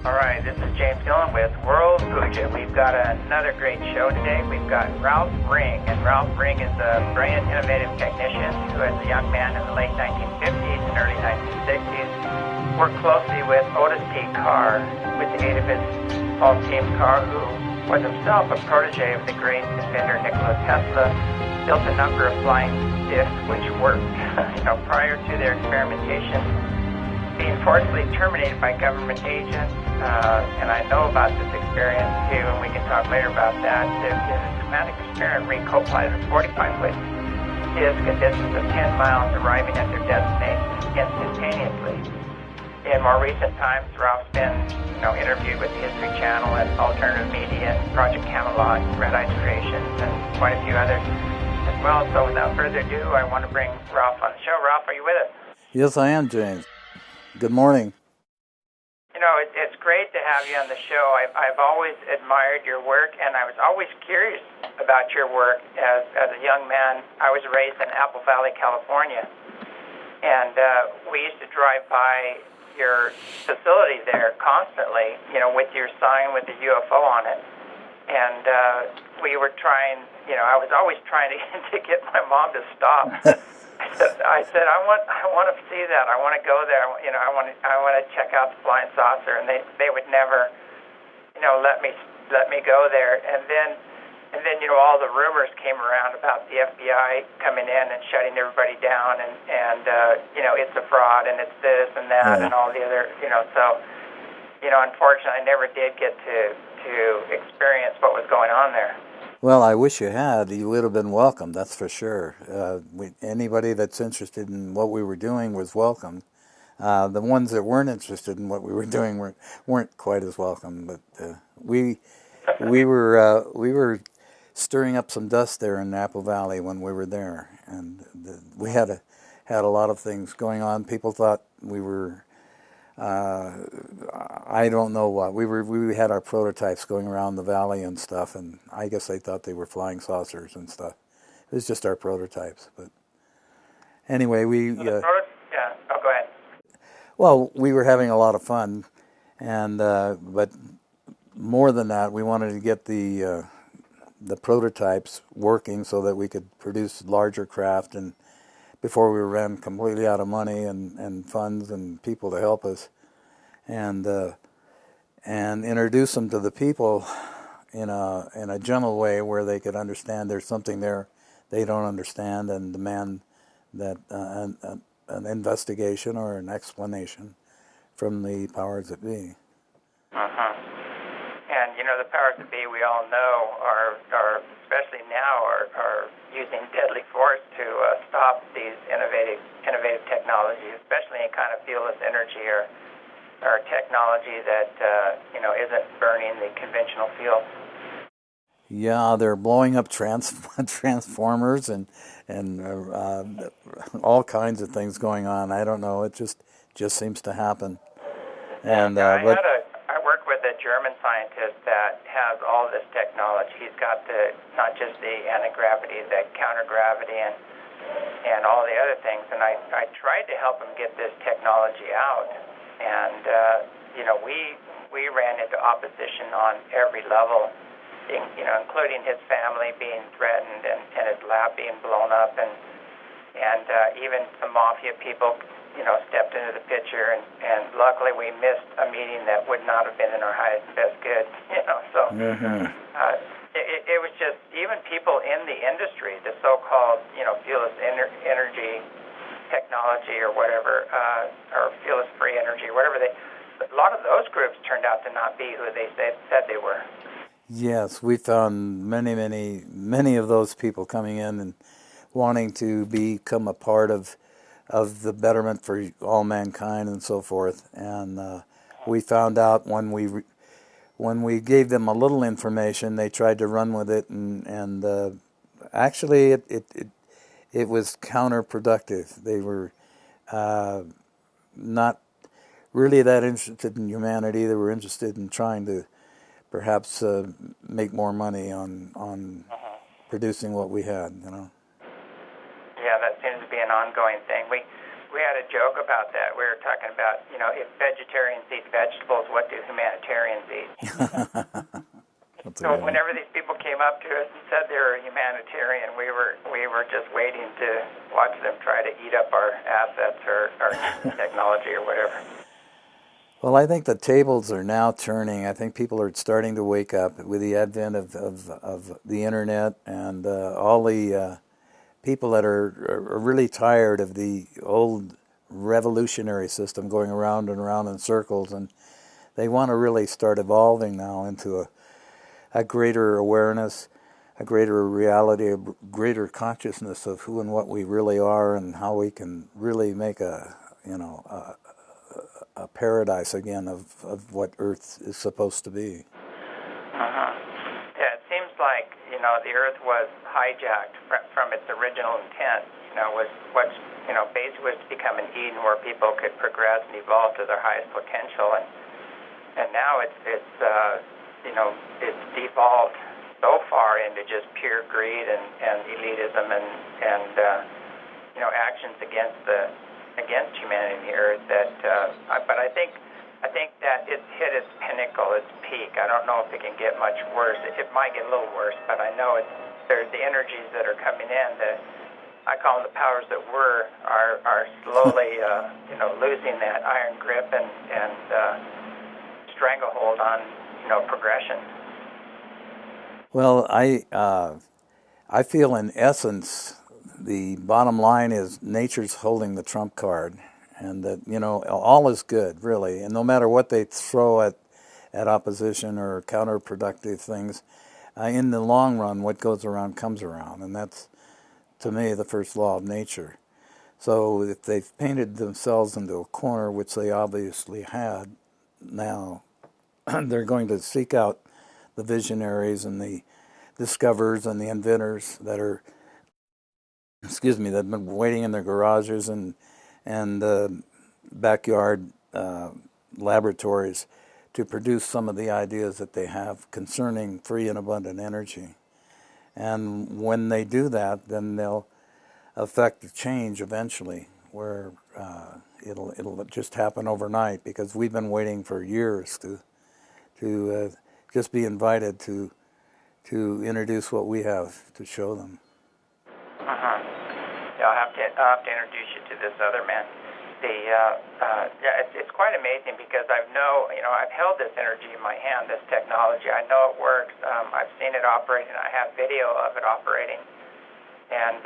All right, this is James Gilliland with World Puja. We've got another great show today. We've got Ralph Ring, and Ralph Ring is a brilliant, innovative technician who, as a young man in the late 1950s and early 1960s, worked closely with Otis T. Carr with the aid of his Paul James Carr, who was himself a protege of the great inventor Nikola Tesla, built a number of flying discs which worked. Prior to their experimentation, being forcibly terminated by government agents, and I know about this experience too, and we can talk later about that. The dramatic experiment recopied a 45-foot disc a distance of 10 miles, arriving at their destination instantaneously. In more recent times, Ralph's been interviewed with the History Channel and Alternative Media, and Project Camelot, Red Ice Creations, and quite a few others as well. So without further ado, I want to bring Ralph on the show. Ralph, are you with us? Yes, I am, James. Good morning. It's great to have you on the show. I've always admired your work, and I was always curious about your work as a young man. I was raised in Apple Valley, California, and we used to drive by your facility there constantly, with your sign with the UFO on it. And we were trying, I was always trying to get my mom to stop. I said, I want to see that. I want to go there. I want to check out the flying saucer. And they would never, let me go there. And then all the rumors came around about the FBI coming in and shutting everybody down, and it's a fraud, and it's this and that, and all the other, So, unfortunately, I never did get to experience what was going on there. Well, I wish you had. You would have been welcome, that's for sure. Anybody that's interested in what we were doing was welcome. The ones that weren't interested in what we were doing weren't quite as welcome. But we were stirring up some dust there in Apple Valley when we were there, and we had a lot of things going on. People thought we were. I don't know what. We had our prototypes going around the valley and stuff, and I guess they thought they were flying saucers and stuff. It was just our prototypes. But anyway, go ahead. Well, we were having a lot of fun, and but more than that, we wanted to get the prototypes working so that we could produce larger craft, and before we ran completely out of money and funds and people to help us, and introduce them to the people in a gentle way where they could understand there's something there they don't understand, and demand that an investigation or an explanation from the powers that be. And the powers that be, we all know, are especially now are using deadly force to stop these innovative technologies, especially in kind of fieldless energy or technology that isn't burning the conventional field. Yeah, they're blowing up transformers and all kinds of things going on. I don't know. It just seems to happen. And I work with a German scientist that has all this technology. He's got not just the anti-gravity, the counter-gravity, and all the other things. And I tried to help him get this technology out. And, we ran into opposition on every level, including his family being threatened and his lab being blown up. And even some mafia people stepped into the picture, and luckily we missed a meeting that would not have been in our highest and best good, so it was just, even people in the industry, the so-called, fieldless energy technology or whatever, or fieldless free energy or whatever, a lot of those groups turned out to not be who they said they were. Yes, we found many of those people coming in and wanting to become a part of the betterment for all mankind and so forth. And we found out when we gave them a little information, they tried to run with it, and actually it was counterproductive. They were not really that interested in humanity. They were interested in trying to perhaps make more money on producing what we had, Yeah, that seems to be an ongoing thing. we had a joke about that. We were talking about, if vegetarians eat vegetables, what do humanitarians eat? So whenever these people came up to us and said they were a humanitarian, we were just waiting to watch them try to eat up our assets or our technology or whatever. Well, I think the tables are now turning. I think people are starting to wake up with the advent of the internet and all the people that are really tired of the old revolutionary system going around and around in circles, and they want to really start evolving now into a greater awareness, a greater reality, a greater consciousness of who and what we really are, and how we can really make a paradise again of what Earth is supposed to be. Yeah, it seems like the Earth was hijacked from its original intent. Was what's basically was to become an Eden where people could progress and evolve to their highest potential, and now it's devolved so far into just pure greed and elitism and actions against humanity and the earth. But I think that it's hit its pinnacle, its peak. I don't know if it can get much worse. It might get a little worse, but I know there's the energies that are coming in. I call them the powers that are slowly losing that iron grip and stranglehold on progression. Well, I feel in essence the bottom line is nature's holding the trump card, and that all is good really, and no matter what they throw at opposition or counterproductive things, in the long run what goes around comes around, and that's to me the first law of nature. So if they've painted themselves into a corner, which they obviously had, now they're going to seek out the visionaries and the discoverers and the inventors that are, that have been waiting in their garages and backyard laboratories to produce some of the ideas that they have concerning free and abundant energy. And when they do that, then they'll affect the change eventually, where it'll just happen overnight, because we've been waiting for years to just be invited to introduce what we have to show them. Yeah, I'll have to introduce you to this other man. It's quite amazing, because I've held this energy in my hand, this technology. I know it works. I've seen it operating. I have video of it operating. And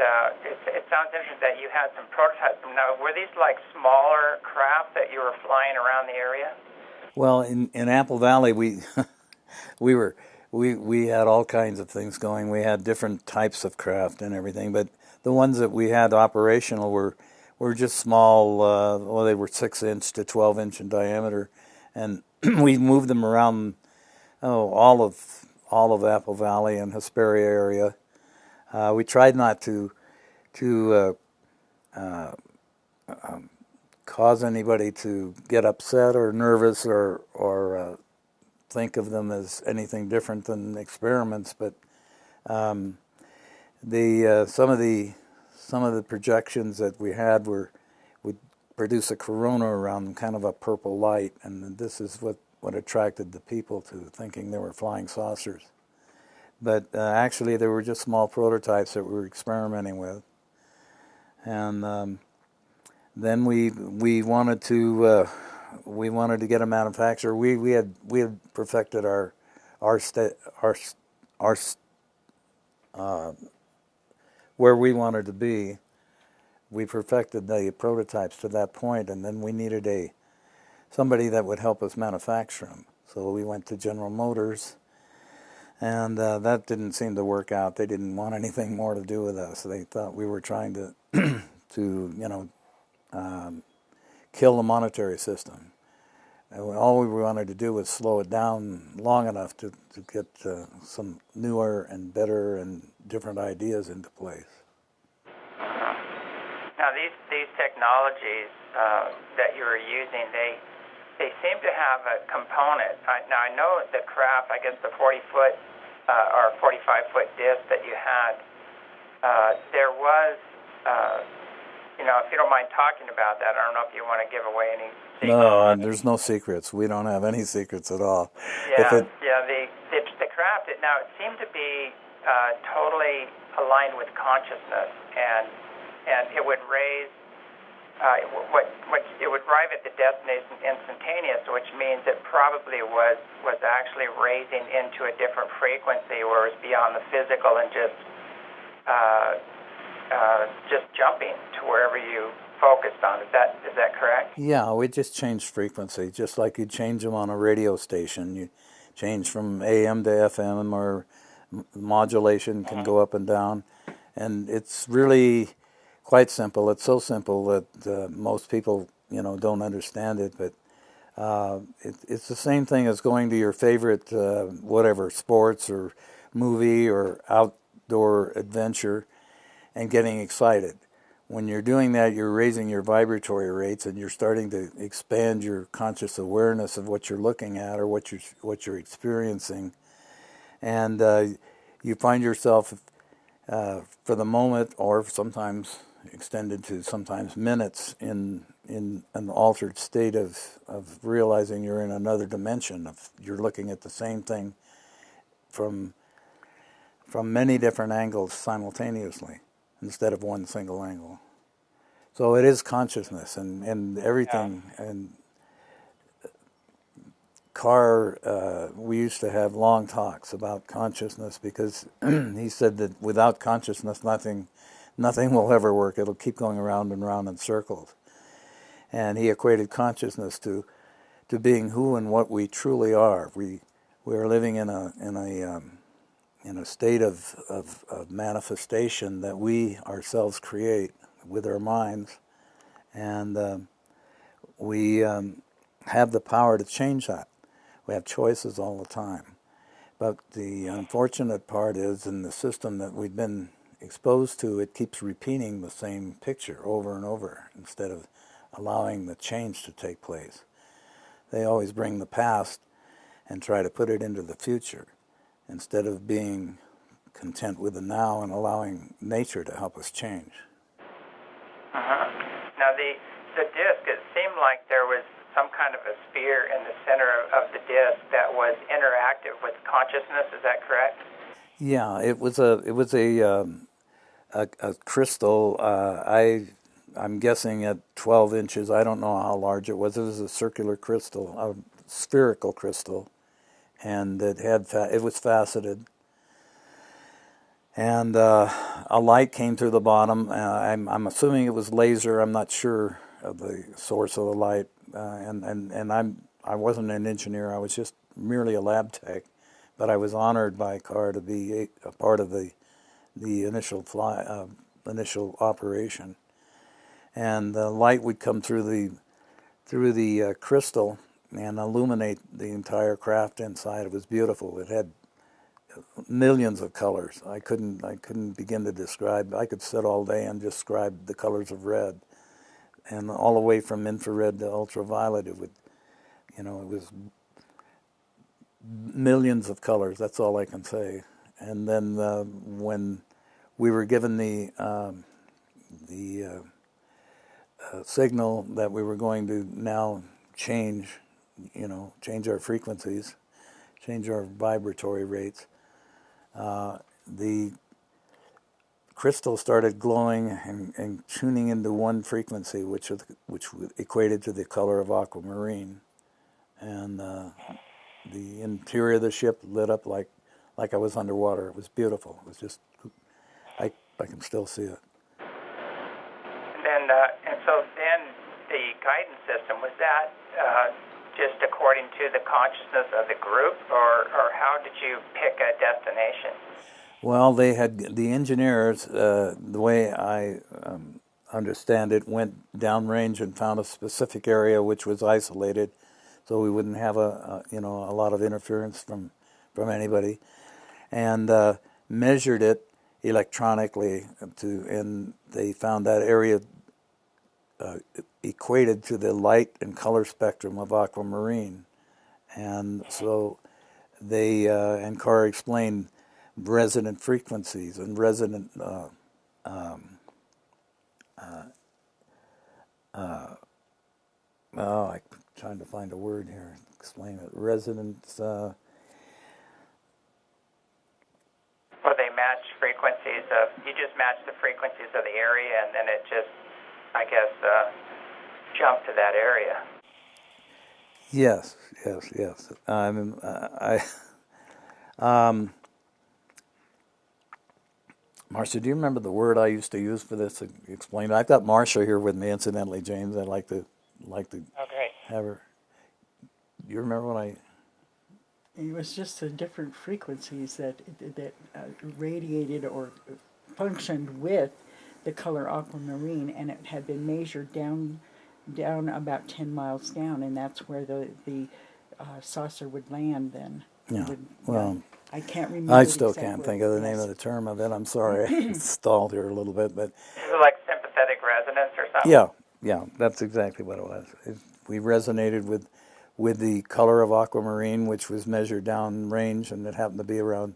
it sounds interesting that you had some prototypes. Now, were these like smaller craft that you were flying around the area? Well, in Apple Valley, we had all kinds of things going. We had different types of craft and everything, but the ones that we had operational were just small. They were 6-inch to 12-inch in diameter, and we moved them around all of Apple Valley and Hesperia area. We tried not to cause anybody to get upset or nervous or think of them as anything different than experiments, but some of the projections that we had would produce a corona around them, kind of a purple light, and this is what attracted the people to thinking they were flying saucers. But actually, they were just small prototypes that we were experimenting with, and then we wanted to get a manufacturer. We had perfected our where we wanted to be. We perfected the prototypes to that point, and then we needed somebody that would help us manufacture them. So we went to General Motors, and that didn't seem to work out. They didn't want anything more to do with us. They thought we were trying to kill the monetary system. All we wanted to do was slow it down long enough to get some newer and better and different ideas into place. Now, these technologies that you were using, they seem to have a component. Now, I know the craft, I guess the 40-foot or 45-foot disc that you had, there was, if you don't mind talking about that, I don't know if you want to give away any secrets. No, there's no secrets. We don't have any secrets at all. Yeah, the craft, now it seemed to be totally aligned with consciousness, and it would raise, it would arrive at the destination instantaneous, which means it probably was actually raising into a different frequency, where it was beyond the physical and just jumping to wherever you focused on. Is that correct? Yeah, we just changed frequency, just like you change them on a radio station. You change from AM to FM, or modulation can go up and down. And it's really quite simple. It's so simple that most people, don't understand it. But it's the same thing as going to your favorite, whatever, sports or movie or outdoor adventure and getting excited. When you're doing that, you're raising your vibratory rates, and you're starting to expand your conscious awareness of what you're looking at or what you're experiencing. And you find yourself, for the moment, or sometimes extended to sometimes minutes, in an altered state of realizing you're in another dimension. You're looking at the same thing from many different angles simultaneously, instead of one single angle. So it is consciousness, and everything. Yeah. And Carr, we used to have long talks about consciousness, because he said that without consciousness, nothing will ever work. It'll keep going around and round in circles. And he equated consciousness to being who and what we truly are. We are living in a state of manifestation that we ourselves create with our minds, and we have the power to change that. We have choices all the time. But the unfortunate part is, in the system that we've been exposed to, it keeps repeating the same picture over and over, instead of allowing the change to take place. They always bring the past and try to put it into the future, instead of being content with the now and allowing nature to help us change. Now the disc, it seemed like there was some kind of a sphere in the center of the disc that was interactive with consciousness. Is that correct? Yeah, it was a crystal. I'm guessing at 12 inches. I don't know how large it was. It was a circular crystal, a spherical crystal, and it was faceted. And a light came through the bottom. I'm assuming it was laser. I'm not sure of the source of the light. I wasn't an engineer. I was just merely a lab tech. But I was honored by Carr to be a part of the initial operation. And the light would come through the crystal and illuminate the entire craft inside. It was beautiful. It had millions of colors. I couldn't begin to describe. I could sit all day and describe the colors of red, and all the way from infrared to ultraviolet. It was millions of colors. That's all I can say. And then when we were given the signal that we were going to now change our frequencies, change our vibratory rates, the crystal started glowing and tuning into one frequency, which equated to the color of aquamarine, and the interior of the ship lit up like I was underwater. It was beautiful. It was just, I can still see it. And so then the guidance system, was that just according to the consciousness of the group, or how did you pick a destination? Well, they had the engineers, the way I understand it, went downrange and found a specific area which was isolated, so we wouldn't have a lot of interference from anybody, and measured it electronically and they found that area equated to the light and color spectrum of aquamarine, and so they and Carr explained resonant frequencies and resonant I'm trying to find a word here. Explain it. Resonance. Well, they match frequencies of, you just match the frequencies of the area, and then it just, I guess, jumped to that area. Yes. Marsha, do you remember the word I used to use for this to explain it? I've got Marsha here with me, incidentally, James. I'd like to Okay. have her. Do you remember what I... It was just the different frequencies that radiated or functioned with the color aquamarine, and it had been measured down about 10 miles down, and that's where the saucer would land then. Yeah, well, I can't remember. I still can't think of the name of the term of it. I'm sorry, I stalled here a little bit, but... Is it like sympathetic resonance or something? Yeah, that's exactly what it was. We resonated with the color of aquamarine, which was measured down range, and it happened to be around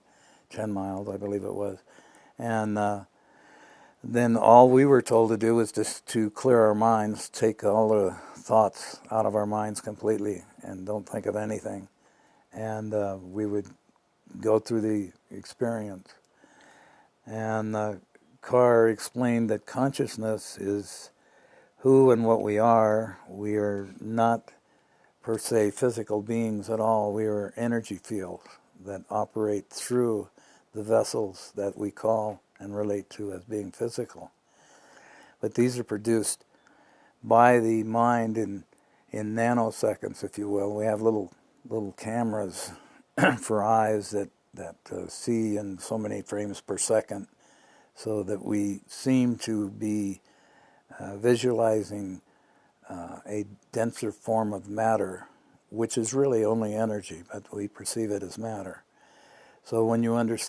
10 miles, I believe it was. And then all we were told to do was just to clear our minds, take all the thoughts out of our minds completely, and don't think of anything. And we would go through the experience. And Carr explained that consciousness is who and what we are. We are not per se physical beings at all. We are energy fields that operate through the vessels that we call and relate to as being physical. But these are produced by the mind in nanoseconds, if you will. We have little cameras for eyes that see in so many frames per second, so that we seem to be visualizing a denser form of matter, which is really only energy, but we perceive it as matter. So when you understand